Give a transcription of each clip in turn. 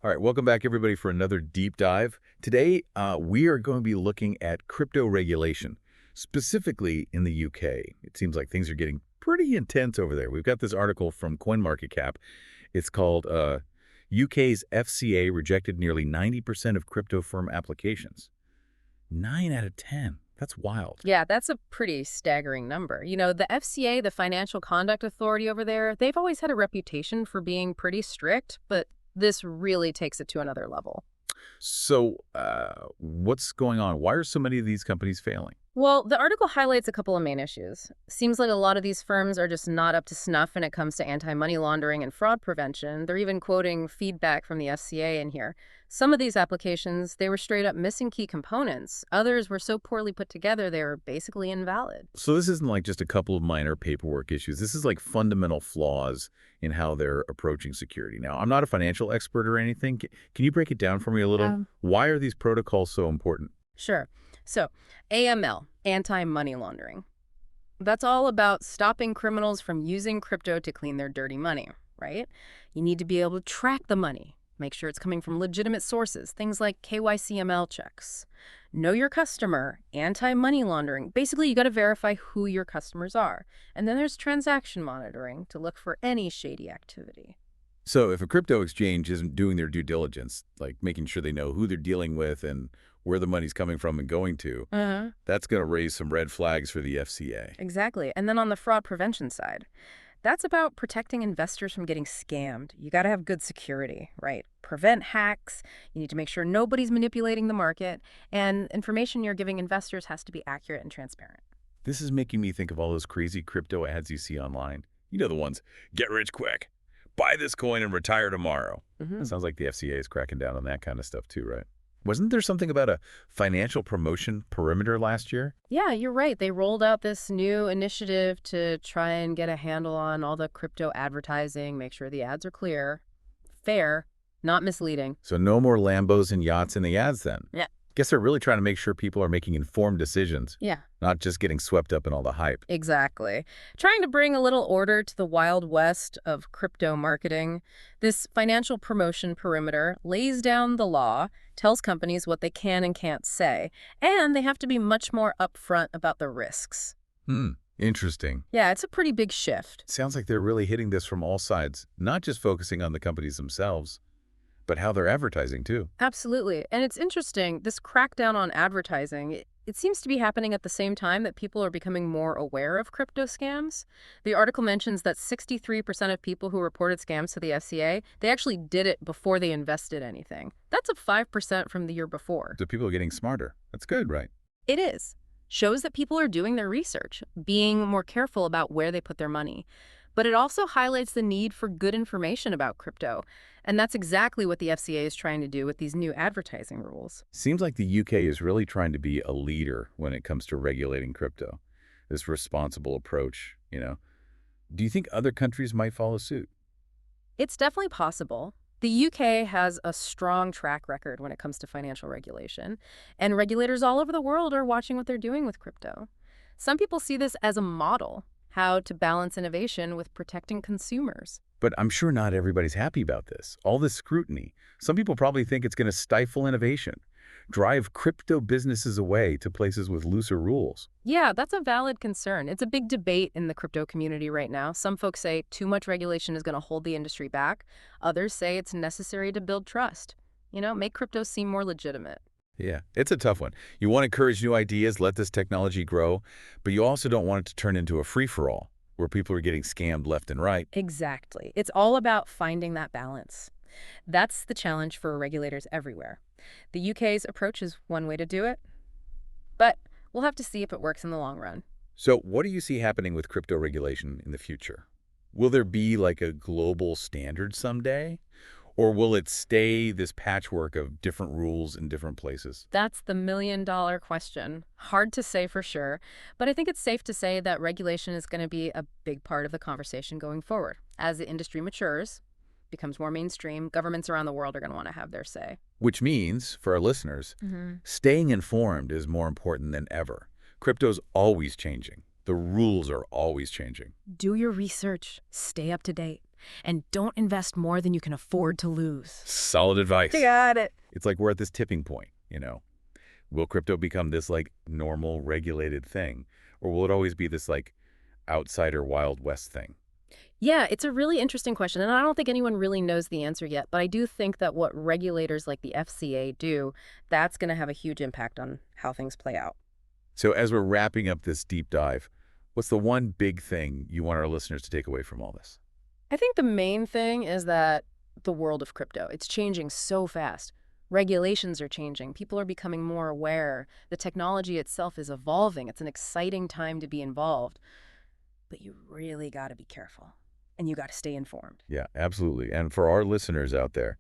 All right, welcome back, everybody, for another deep dive. Today, we are going to be looking at crypto regulation, specifically in the UK. It seems like things are getting pretty intense over there. We've got this article from CoinMarketCap. It's called UK's FCA rejected nearly 90% of crypto firm applications. 9 out of 10. That's wild. Yeah, that's a pretty staggering number. The FCA, the Financial Conduct Authority over there, they've always had a reputation for being pretty strict, but this really takes it to another level. So what's going on? Why are so many of these companies failing? Well, the article highlights a couple of main issues. Seems like a lot of these firms are just not up to snuff when it comes to anti-money laundering and fraud prevention. They're even quoting feedback from the FCA in here. Some of these applications, they were straight up missing key components. Others were so poorly put together, they were basically invalid. So this isn't like just a couple of minor paperwork issues. This is like fundamental flaws in how they're approaching security. Now, I'm not a financial expert or anything. Can you break it down for me a little? Why are these protocols so important? Sure. So, AML, anti-money laundering. That's all about stopping criminals from using crypto to clean their dirty money, right? You need to be able to track the money, make sure it's coming from legitimate sources, things like KYCML checks. Know your customer, anti-money laundering. Basically, you got to verify who your customers are. And then there's transaction monitoring to look for any shady activity. So if a crypto exchange isn't doing their due diligence, like making sure they know who they're dealing with and where the money's coming from and going to, that's going to raise some red flags for the FCA. Exactly. And then on the fraud prevention side, that's about protecting investors from getting scammed. You got to have good security, right? Prevent hacks. You need to make sure nobody's manipulating the market. And information you're giving investors has to be accurate and transparent. This is making me think of all those crazy crypto ads you see online. You know the ones, get rich quick, buy this coin and retire tomorrow. It sounds like the FCA is cracking down on that kind of stuff too, right? Wasn't there something about a financial promotion perimeter last year? Yeah, you're right. They rolled out this new initiative to try and get a handle on all the crypto advertising, make sure the ads are clear, fair, not misleading. So no more Lambos and yachts in the ads then? Yeah. Guess they're really trying to make sure people are making informed decisions. Yeah. Not just getting swept up in all the hype. Exactly. Trying to bring a little order to the wild west of crypto marketing. This financial promotion perimeter lays down the law, tells companies what they can and can't say, and they have to be much more upfront about the risks. Interesting. Yeah, it's a pretty big shift. Sounds like they're really hitting this from all sides, not just focusing on the companies themselves, but how they're advertising too. Absolutely. And it's interesting, this crackdown on advertising, it seems to be happening at the same time that people are becoming more aware of crypto scams. The article mentions that 63% of people who reported scams to the FCA, they actually did it before they invested anything. That's up 5% from the year before. So people are getting smarter. That's good, right? It is. Shows that people are doing their research, being more careful about where they put their money. But it also highlights the need for good information about crypto. And that's exactly what the FCA is trying to do with these new advertising rules. Seems like the UK is really trying to be a leader when it comes to regulating crypto. This responsible approach, Do you think other countries might follow suit? It's definitely possible. The UK has a strong track record when it comes to financial regulation, and regulators all over the world are watching what they're doing with crypto. Some people see this as a model, how to balance innovation with protecting consumers. But I'm sure not everybody's happy about this. All this scrutiny. Some people probably think it's going to stifle innovation, drive crypto businesses away to places with looser rules. Yeah, that's a valid concern. It's a big debate in the crypto community right now. Some folks say too much regulation is going to hold the industry back. Others say it's necessary to build trust. Make crypto seem more legitimate. Yeah, it's a tough one. You want to encourage new ideas, let this technology grow, but you also don't want it to turn into a free-for-all where people are getting scammed left and right. Exactly. It's all about finding that balance. That's the challenge for regulators everywhere. The UK's approach is one way to do it, but we'll have to see if it works in the long run. So what do you see happening with crypto regulation in the future? Will there be like a global standard someday? Or will it stay this patchwork of different rules in different places? That's the million-dollar question. Hard to say for sure, but I think it's safe to say that regulation is going to be a big part of the conversation going forward. As the industry matures, becomes more mainstream, governments around the world are going to want to have their say. Which means, for our listeners, staying informed is more important than ever. Crypto's always changing. The rules are always changing. Do your research. Stay up to date. And don't invest more than you can afford to lose. Solid advice. You got it. It's like we're at this tipping point, you know. Will crypto become this like normal regulated thing? Or will it always be this like outsider Wild West thing? Yeah, it's a really interesting question, and I don't think anyone really knows the answer yet, but I do think that what regulators like the FCA do, that's going to have a huge impact on how things play out. So as we're wrapping up this deep dive, what's the one big thing you want our listeners to take away from all this? I think the main thing is that the world of crypto, it's changing so fast. Regulations are changing. People are becoming more aware. The technology itself is evolving. It's an exciting time to be involved. But you really got to be careful, and you got to stay informed. Yeah, absolutely. And for our listeners out there,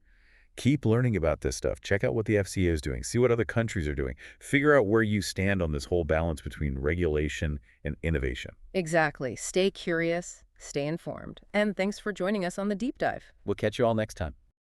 keep learning about this stuff. Check out what the FCA is doing. See what other countries are doing. Figure out where you stand on this whole balance between regulation and innovation. Exactly. Stay curious, stay informed. And thanks for joining us on the deep dive. We'll catch you all next time.